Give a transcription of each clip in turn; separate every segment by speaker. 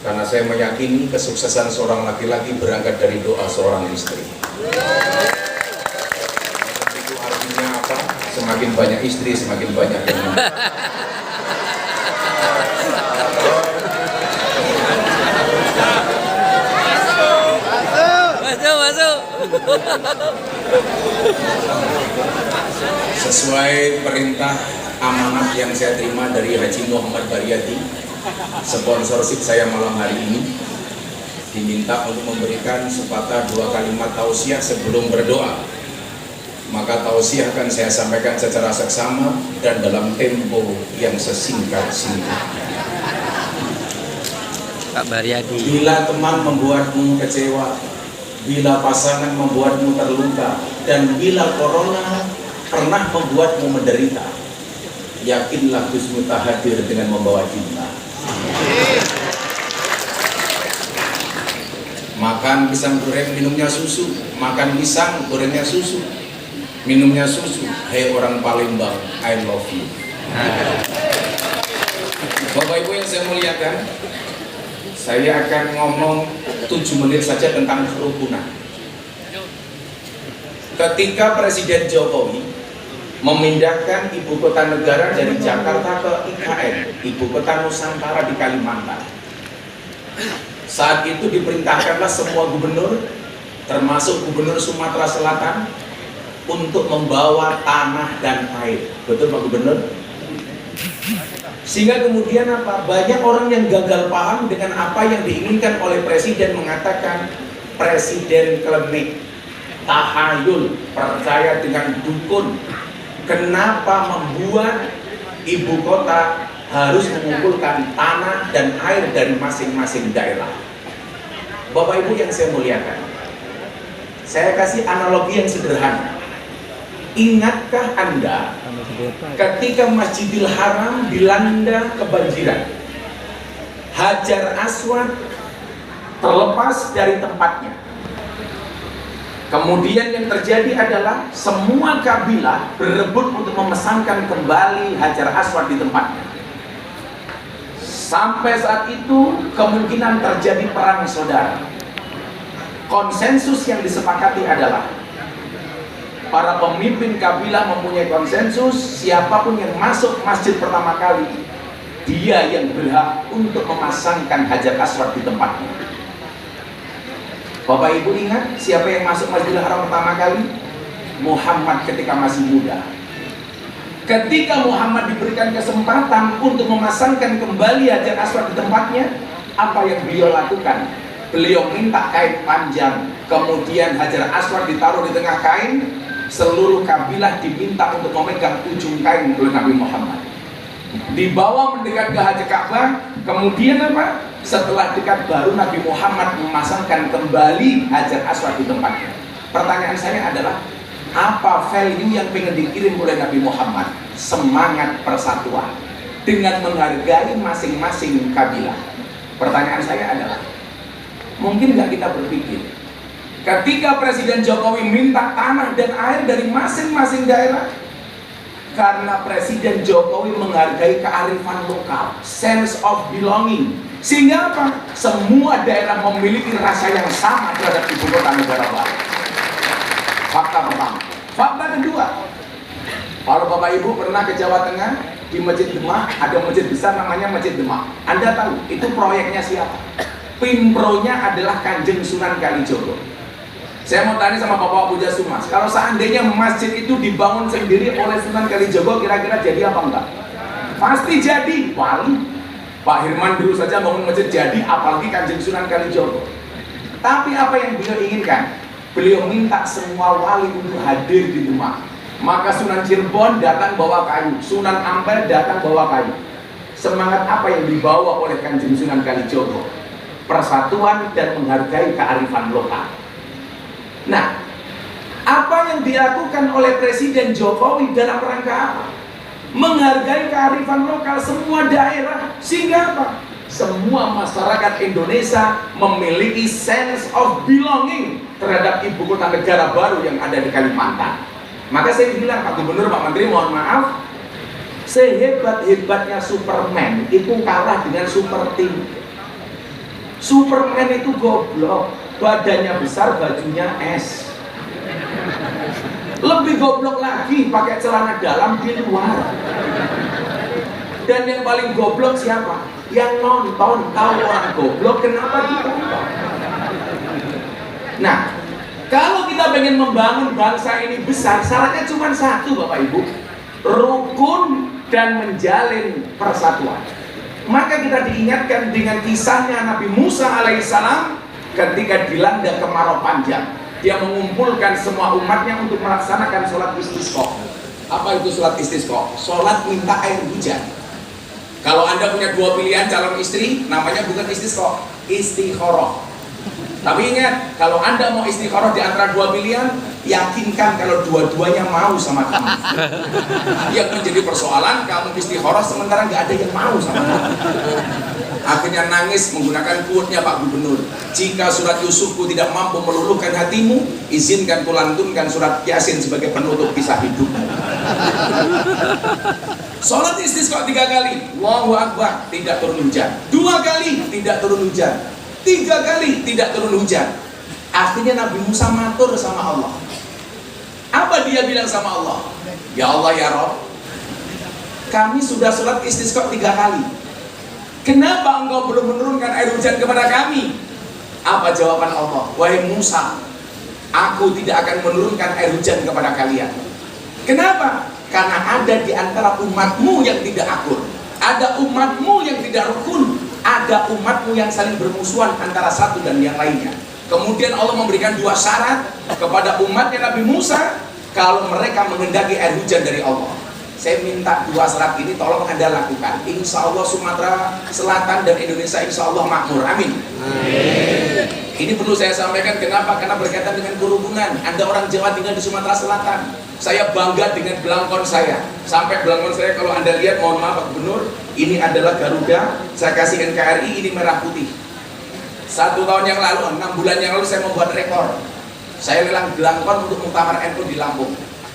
Speaker 1: Karena saya meyakini kesuksesan seorang laki-laki berangkat dari doa seorang istri. Itu artinya apa? Semakin banyak istri, semakin banyak yang
Speaker 2: Masuk.
Speaker 1: Sesuai perintah amanat yang saya terima dari Haji Muhammad Baryadi, sponsorship saya malam hari ini diminta untuk memberikan sepatah dua kalimat tausiah sebelum berdoa. Maka tausiah akan saya sampaikan secara seksama dan dalam tempo yang sesingkat-singkatnya.
Speaker 2: Pak Baryadi.
Speaker 1: Bila teman membuatmu kecewa, bila pasangan membuatmu terluka, dan bila corona pernah membuatmu menderita, yakinlah Gus Miftah hadir dengan membawa cinta. Makan pisang goreng, minumnya susu. Makan pisang, gorengnya susu. Minumnya susu. Hei orang Palembang, I love you. Bapak Ibu yang saya muliakan, saya akan ngomong 7 menit saja tentang kerukunan. Ketika Presiden Jokowi memindahkan ibu kota negara dari Jakarta ke IKN, ibu kota Nusantara di Kalimantan, saat itu diperintahkanlah semua gubernur, termasuk Gubernur Sumatera Selatan, untuk membawa tanah dan air. Betul Pak Gubernur? Sehingga kemudian apa? Banyak orang yang gagal paham dengan apa yang diinginkan oleh Presiden, mengatakan Presiden klinik, tahayul, percaya dengan dukun. Kenapa membuat ibu kota harus mengumpulkan tanah dan air dari masing-masing daerah? Bapak Ibu yang saya muliakan, saya kasih analogi yang sederhana. Ingatkah Anda ketika Masjidil Haram dilanda kebanjiran, Hajar Aswad terlepas dari tempatnya, kemudian yang terjadi adalah semua kabilah berebut untuk memesankan kembali Hajar Aswad di tempatnya. Sampai saat itu kemungkinan terjadi perang saudara. Konsensus yang disepakati adalah para pemimpin kabilah mempunyai konsensus, siapapun yang masuk masjid pertama kali, dia yang berhak untuk memasangkan Hajar Aswad di tempatnya. Bapak Ibu ingat siapa yang masuk Masjidil Haram pertama kali? Muhammad ketika masih muda. Ketika Muhammad diberikan kesempatan untuk memasangkan kembali Hajar Aswad di tempatnya, apa yang beliau lakukan? Beliau minta kain panjang, kemudian Hajar Aswad ditaruh di tengah kain. Seluruh kabilah diminta untuk memegang ujung kain oleh Nabi Muhammad. Dibawa mendekat ke Hajar Ka'bah, kemudian apa? Setelah dekat baru Nabi Muhammad memasangkan kembali Hajar Aswad di tempatnya. Pertanyaan saya adalah, apa value yang ingin dikirim oleh Nabi Muhammad? Semangat persatuan dengan menghargai masing-masing kabilah. Pertanyaan saya adalah, mungkin nggak kita berpikir ketika Presiden Jokowi minta tanah dan air dari masing-masing daerah, karena Presiden Jokowi menghargai kearifan lokal, sense of belonging, sehingga apa? Semua daerah memiliki rasa yang sama terhadap ibu kota negara baru. Fakta pertama. Fakta kedua, kalau Bapak Ibu pernah ke Jawa Tengah, di Masjid Demak ada masjid besar namanya Masjid Demak. Anda tahu itu proyeknya siapa? Pimpronya adalah Kanjeng Sunan Kalijogo. Saya mau tanya sama Bapak Puja Sumas, kalau seandainya masjid itu dibangun sendiri oleh Sunan Kalijogo, kira-kira jadi apa enggak? Pasti jadi. Wali Pak Hirman dulu saja bangun masjid jadi, apalagi Kanjeng Sunan Kalijogo. Tapi apa yang beliau inginkan? Beliau minta semua wali untuk hadir di Demak. Maka Sunan Cirebon datang bawa kayu, Sunan Ampel datang bawa kayu. Semangat apa yang dibawa oleh Kanjeng Sunan Kalijogo? Persatuan dan menghargai kearifan lokal. Nah, apa yang dilakukan oleh Presiden Jokowi dalam rangka apa? Menghargai kearifan lokal semua daerah, sehingga apa? Semua masyarakat Indonesia memiliki sense of belonging terhadap ibu kota negara baru yang ada di Kalimantan. Maka saya bilang, Pak Gubernur, Pak Menteri, mohon maaf, sehebat-hebatnya Superman itu kalah dengan super team. Superman itu goblok, badannya besar, bajunya es. Lebih goblok lagi pakai celana dalam di luar. Dan yang paling goblok siapa? Yang nonton. Tahu orang goblok kenapa ditonton? Nah, kalau kita pengen membangun bangsa ini besar, syaratnya cuma satu Bapak Ibu, rukun dan menjalin persatuan. Maka kita diingatkan dengan kisahnya Nabi Musa alaihissalam ketika dilanda kemarau panjang. Dia mengumpulkan semua umatnya untuk melaksanakan sholat istisqa. Apa itu sholat istisqa? Sholat minta air hujan. Kalau Anda punya dua pilihan calon istri, namanya bukan istisqa, istikharah. Tapi ingat, kalau Anda mau istikharah di antara dua pilihan, yakinkan kalau dua-duanya mau sama kamu. Yang menjadi persoalan, kamu istikharah sementara nggak ada yang mau sama kamu. Akhirnya nangis menggunakan quote-nya Pak Gubernur. Jika surat Yusufku tidak mampu meluluhkan hatimu, izinkan kulantunkan surat Yasin sebagai penutup kisah hidupmu. Sholat istisqa 3 kali, Allahu Akbar, tidak turun hujan. 2 kali, tidak turun hujan. 3 kali, tidak turun hujan. Akhirnya Nabi Musa matur sama Allah. Apa dia bilang sama Allah? Ya Allah ya Rabb, kami sudah sholat istisqa 3 kali. Kenapa engkau belum menurunkan air hujan kepada kami? Apa jawaban Allah? Wahai Musa, aku tidak akan menurunkan air hujan kepada kalian. Kenapa? Karena ada di antara umatmu yang tidak akur, ada umatmu yang tidak rukun, ada umatmu yang saling bermusuhan antara satu dan yang lainnya. Kemudian Allah memberikan 2 syarat kepada umatnya Nabi Musa kalau mereka menghendaki air hujan dari Allah. Saya minta 2 syarat ini tolong Anda lakukan. Insya Allah Sumatera Selatan dan Indonesia insya Allah makmur. Amin. Amin. Ini perlu saya sampaikan. Kenapa? Karena berkaitan dengan kerukunan. Anda orang Jawa tinggal di Sumatera Selatan. Saya bangga dengan belangkon saya. Sampai belangkon saya kalau Anda lihat, mohon maaf Pak Gubernur, ini adalah Garuda. Saya kasih NKRI, ini merah putih. 1 tahun yang lalu, 6 bulan yang lalu saya membuat rekor. Saya lelang belangkon untuk Muktamar NU di Lampung.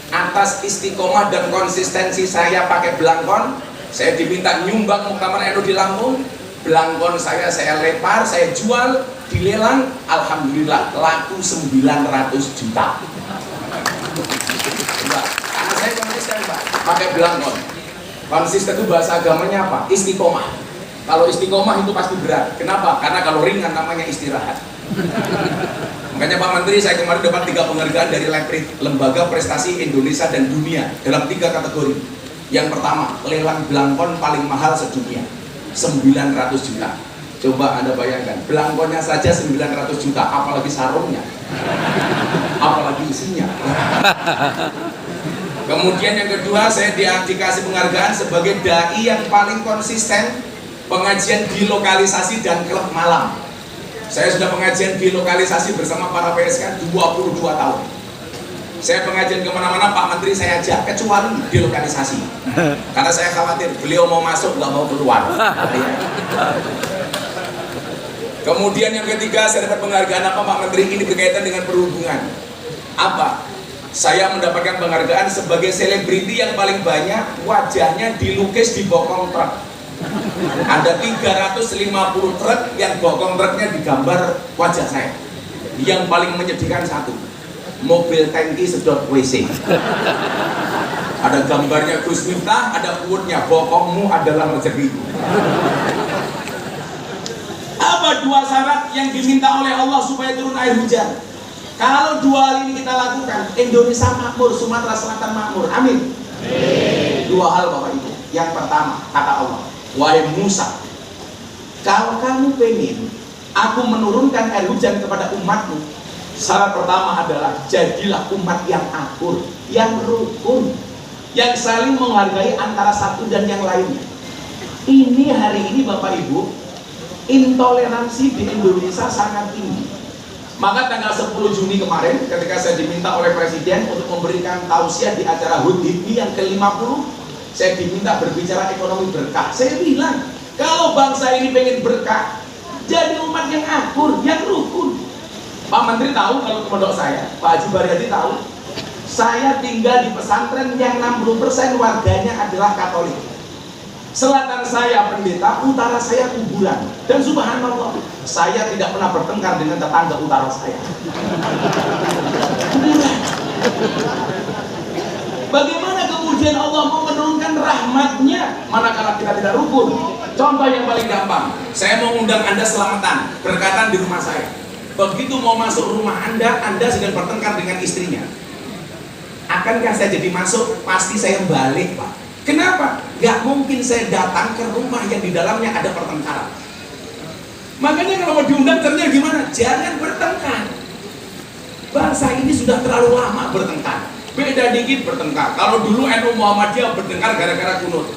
Speaker 1: Atas istiqomah dan konsistensi saya pakai belangkon, saya diminta nyumbang Muktamar NU di Lampung. Belangkon saya lempar, saya jual, dilelang, alhamdulillah laku 900 juta. Karena saya konsisten Pak, pakai belangkon. Konsisten itu bahasa agamanya apa? Istiqomah. Kalau istiqomah itu pasti berat. Kenapa? Karena kalau ringan namanya istirahat. Makanya Pak Menteri, saya kemarin dapat 3 penghargaan dari Lembaga Prestasi Indonesia dan Dunia dalam 3 kategori. Yang pertama, lelang belangkon paling mahal sedunia, 900 juta. Coba Anda bayangkan, belangkonnya saja 900 juta, apalagi sarungnya, apalagi isinya. Kemudian yang kedua, saya dikasih penghargaan sebagai dai yang paling konsisten pengajian di lokalisasi dan klub malam. Saya sudah pengajian di lokalisasi bersama para PSK 22 tahun. Saya pengajian kemana-mana Pak Menteri saya ajak, kecuali di lokalisasi. Karena saya khawatir beliau mau masuk nggak mau keluar. Kemudian yang ketiga, saya dapat penghargaan apa Pak Menteri? Ini berkaitan dengan perhubungan. Apa? Saya mendapatkan penghargaan sebagai selebriti yang paling banyak wajahnya dilukis di bokong truk. Ada 350 truk yang bokong truknya digambar wajah saya. Yang paling menyedihkan satu, mobil tangki sedot WC. Ada gambarnya Gus Miftah, ada quote-nya, bokongmu adalah rezekiku. Apa 2 syarat yang diminta oleh Allah supaya turun air hujan? Kalau 2 hal ini kita lakukan, Indonesia makmur, Sumatera Selatan makmur. Amin. 2 hal Bapak Ibu. Yang pertama, kata Allah, wahai Musa, kalau kamu pengen aku menurunkan air hujan kepada umatmu, syarat pertama adalah jadilah umat yang akur, yang rukun, yang saling menghargai antara satu dan yang lainnya. Ini hari ini Bapak Ibu, intoleransi di Indonesia sangat tinggi. Maka tanggal 10 Juni kemarin ketika saya diminta oleh Presiden untuk memberikan tausiah di acara HUT HIPMI yang ke-50, saya diminta berbicara ekonomi berkah. Saya bilang, kalau bangsa ini pengen berkah, jadi umat yang akur, yang rukun. Pak Menteri tahu kalau ke pondok saya, Pak Haji Baryadi tahu, saya tinggal di pesantren yang 60% warganya adalah Katolik. Selatan saya pendeta, utara saya kuburan. Dan subhanallah, saya tidak pernah bertengkar dengan tetangga utara saya. Kuburan. Bagaimana kemudian Allah mau menurunkan rahmatnya manakala kita tidak rukun? Contoh yang paling gampang, saya mau undang Anda selamatan, berkatan di rumah saya. Begitu mau masuk rumah Anda sedang bertengkar dengan istrinya. Akankah saya jadi masuk? Pasti saya balik, Pak. Kenapa? Gak mungkin saya datang ke rumah yang di dalamnya ada pertengkaran. Makanya kalau mau diundang caranya gimana? Jangan bertengkar. Bangsa ini sudah terlalu lama bertengkar. Beda dikit bertengkar. Kalau dulu NU Muhammadiyah bertengkar gara-gara kunut.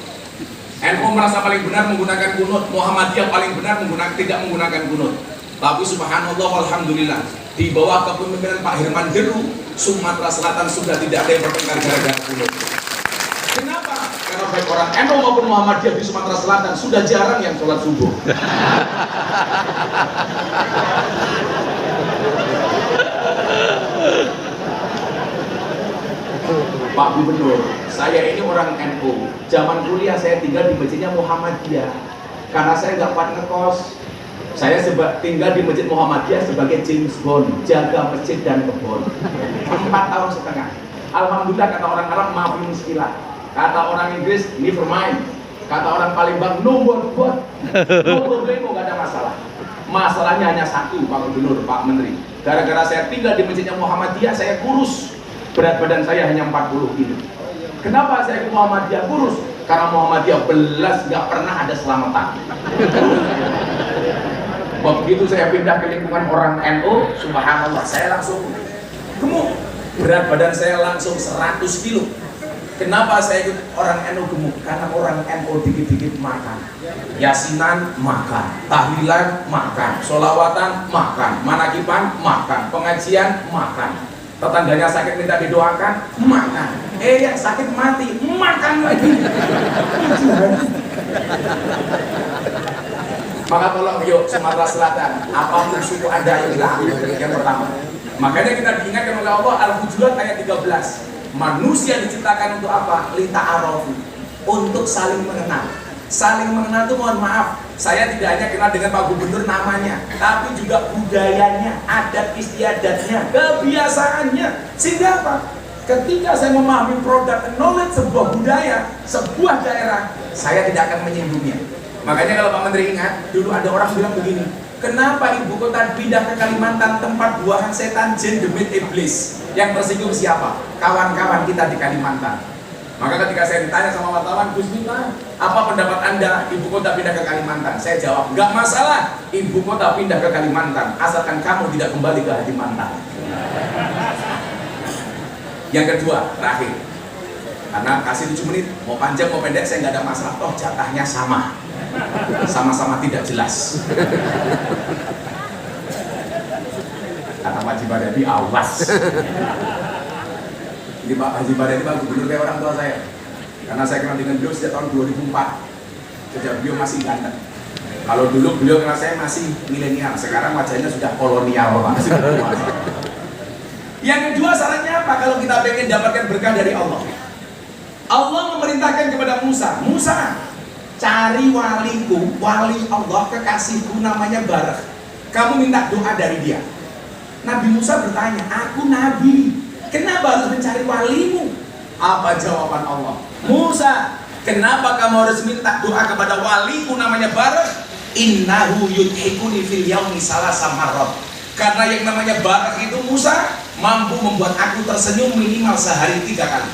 Speaker 1: NU merasa paling benar menggunakan kunut, Muhammadiyah paling benar tidak menggunakan kunut. Tapi subhanallah walhamdulillah, di bawah kepemimpinan Pak Herman Deru, Sumatera Selatan sudah tidak ada yang bertengkar gara-gara kunut. Kenapa? Karena baik orang NU maupun Muhammadiyah di Sumatera Selatan sudah jarang yang sholat subuh. Pak Gubernur, saya ini orang NU. Zaman kuliah saya tinggal di masjidnya Muhammadiyah. Karena saya nggak kuat ngekos, saya tinggal di masjid Muhammadiyah sebagai James Bond, jaga masjid dan kebun. 4 tahun setengah. Alhamdulillah, kata orang Arab, maafin istilah. Kata orang Inggris, never mind. Kata orang Palembang, no problem, gak ada masalah. Masalahnya hanya satu, Pak Gubernur, Pak Menteri. Gara-gara saya tinggal di masjidnya Muhammadiyah, saya kurus. Berat badan saya hanya 40 kilo. Kenapa saya ke Muhammadiyah kurus? Karena Muhammadiyah belas gak pernah ada selamatan. Begitu saya pindah ke lingkungan orang NU, subhanallah, saya langsung gemuk. Berat badan saya langsung 100 kilo. Kenapa saya ikut orang NU gemuk? Karena orang NU dikit-dikit makan. Yasinan makan, tahlilan makan, sholawatan makan, manakiban makan, pengajian makan. Tetangganya sakit minta didoakan, makan. Yang sakit mati, makan lagi. Maka tolong yuk Sumatera Selatan, apapun suku Anda yang pertama. Makanya kita diingatkan oleh Allah Al-Hujurat ayat 13. Manusia diciptakan untuk apa? Lita'arofu, untuk saling mengenal. Saling mengenal itu, mohon maaf, saya tidak hanya kenal dengan Pak Gubernur namanya, tapi juga budayanya, adat istiadatnya, kebiasaannya. Sehingga apa? Ketika saya memahami produk knowledge sebuah budaya, sebuah daerah, saya tidak akan menyinggungnya. Makanya kalau Pak Menteri ingat, dulu ada orang bilang begini, kenapa ibu kota pindah ke Kalimantan, tempat buahan setan, jin, demit, iblis? Yang tersinggung siapa? Kawan-kawan kita di Kalimantan. Maka ketika saya ditanya sama wartawan, Gus Miftah, apa pendapat Anda ibu kota pindah ke Kalimantan? Saya jawab, nggak masalah ibu kota pindah ke Kalimantan, asalkan kamu tidak kembali ke Kalimantan. Yang kedua, terakhir, karena kasih 7 menit, mau panjang mau pendek saya nggak ada masalah, toh jatahnya sama. Sama-sama tidak jelas. Kata Pak Haji Badadi, awas. Ini Pak Haji Badadi, Pak Gubernur kayak orang tua saya. Karena saya kenal dengan beliau sejak tahun 2004. Sejak beliau masih ganteng. Kalau dulu beliau kenal saya masih milenial, sekarang wajahnya sudah kolonial, Pak. Yang kedua, syaratnya apa? Kalau kita pengen dapatkan berkah dari Allah, Allah memerintahkan kepada Musa, Musa, cari waliku, wali Allah, kekasihku namanya Barak. Kamu minta doa dari dia. Nabi Musa bertanya, aku nabi, kenapa harus mencari walimu? Apa jawaban Allah? Musa, kenapa kamu harus minta doa kepada waliku namanya Barak? Innahu yudhikuni fil yaumi salasa marrat. Karena yang namanya Barak itu, Musa, mampu membuat aku tersenyum minimal sehari 3 kali.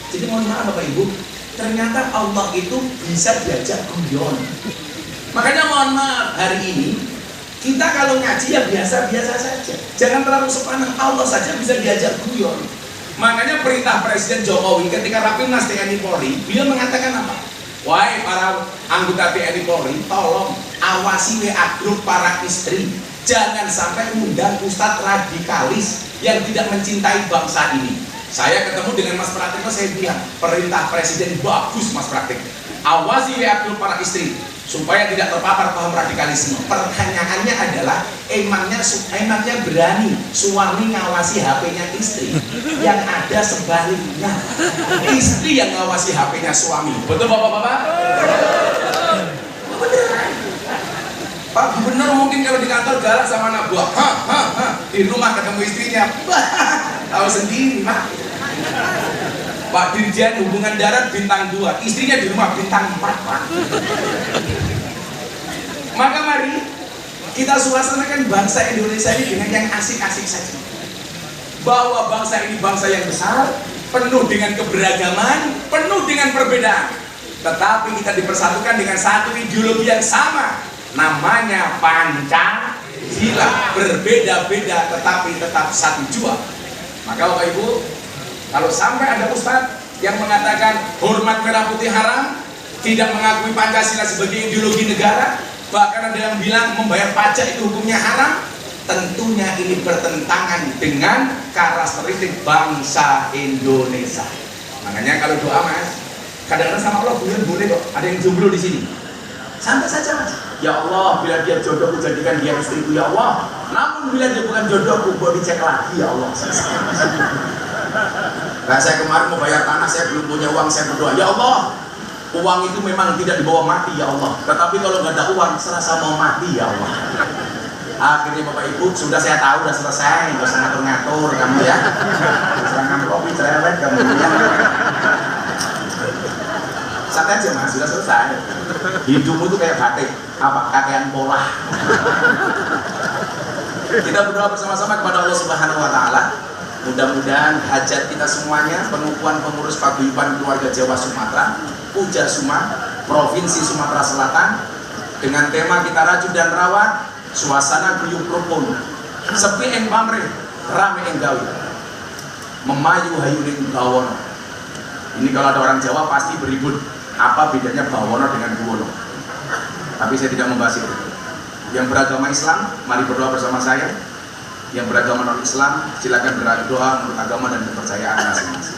Speaker 1: Jadi mohon maaf Bapak Ibu, ternyata Allah itu bisa diajak guyon. Makanya mohon maaf, hari ini kita kalau ngaji ya biasa-biasa saja. Jangan terlalu sepanang, Allah saja bisa diajak guyon. Makanya perintah Presiden Jokowi ketika Rapimnas TNI Polri, beliau mengatakan apa? Wahai para anggota TNI Polri, tolong awasi WA grup para istri. Jangan sampai mengundang ustadz radikalis yang tidak mencintai bangsa ini. Saya ketemu dengan Mas Pratik, saya bilang, perintah Presiden bagus Mas Pratik. Awasi WA grup para istri supaya tidak terpapar paham radikalisme. Pertanyaannya adalah emangnya berani suami ngawasi HP-nya istri? Yang ada sebaliknya, istri yang ngawasi HP-nya suami. Betul Bapak-bapak? Pak Gubernur mungkin kalau di kantor galak sama anak buah, di rumah ketemu istrinya, tahu sendiri Pak. Pak Dirjen Hubungan Darat bintang 2, istrinya di rumah bintang 4 Pak. Maka mari kita suasanakan bangsa Indonesia ini dengan yang asik-asik saja. Bahwa bangsa ini bangsa yang besar, penuh dengan keberagaman, penuh dengan perbedaan. Tetapi kita dipersatukan dengan satu ideologi yang sama, namanya Pancasila. Berbeda-beda tetapi tetap satu jua. Maka Bapak Ibu, kalau sampai ada ustadz yang mengatakan hormat merah putih haram, tidak mengakui Pancasila sebagai ideologi negara, bahkan ada yang bilang membayar pajak itu hukumnya haram, tentunya ini bertentangan dengan karakteristik bangsa Indonesia. Makanya kalau doa Mas, kadang-kadang sama Allah boleh kok. Ada yang jomblo di sini, santai saja Mas. Ya Allah, bila dia jodohku jadikan dia istriku ya Allah. Namun bila dia bukan jodohku, boleh dicek lagi ya Allah. Nah, saya kemarin mau bayar tanah, saya belum punya uang, saya berdoa, ya Allah, uang itu memang tidak dibawa mati ya Allah. Tetapi kalau nggak ada uang, serasa mau mati ya Allah. Akhirnya Bapak Ibu, sudah saya tahu, sudah selesai, nggak usah ngatur-ngatur kamu ya. Serang kamu kopi cerewet kamu ya. Santai aja Mas, sudah selesai. Hidupmu itu kayak batik, apa kakean pola. Kita berdoa bersama-sama kepada Allah Subhanahu Wa Taala. Mudah-mudahan hajat kita semuanya, pengukuhan pengurus paguyuban keluarga Jawa Sumatera, Puja Suma, Provinsi Sumatera Selatan, dengan tema kita rajut dan rawat, suasana guyub rukun, sepi ing pamrih, rame ing gawe, memayu hayuning bawono. Ini kalau ada orang Jawa pasti beribut, apa bedanya bawono dengan buwono? Tapi saya tidak membahas itu. Yang beragama Islam, mari berdoa bersama saya. Yang beragama non-Islam, silakan berdoa menurut agama dan kepercayaan masing-masing.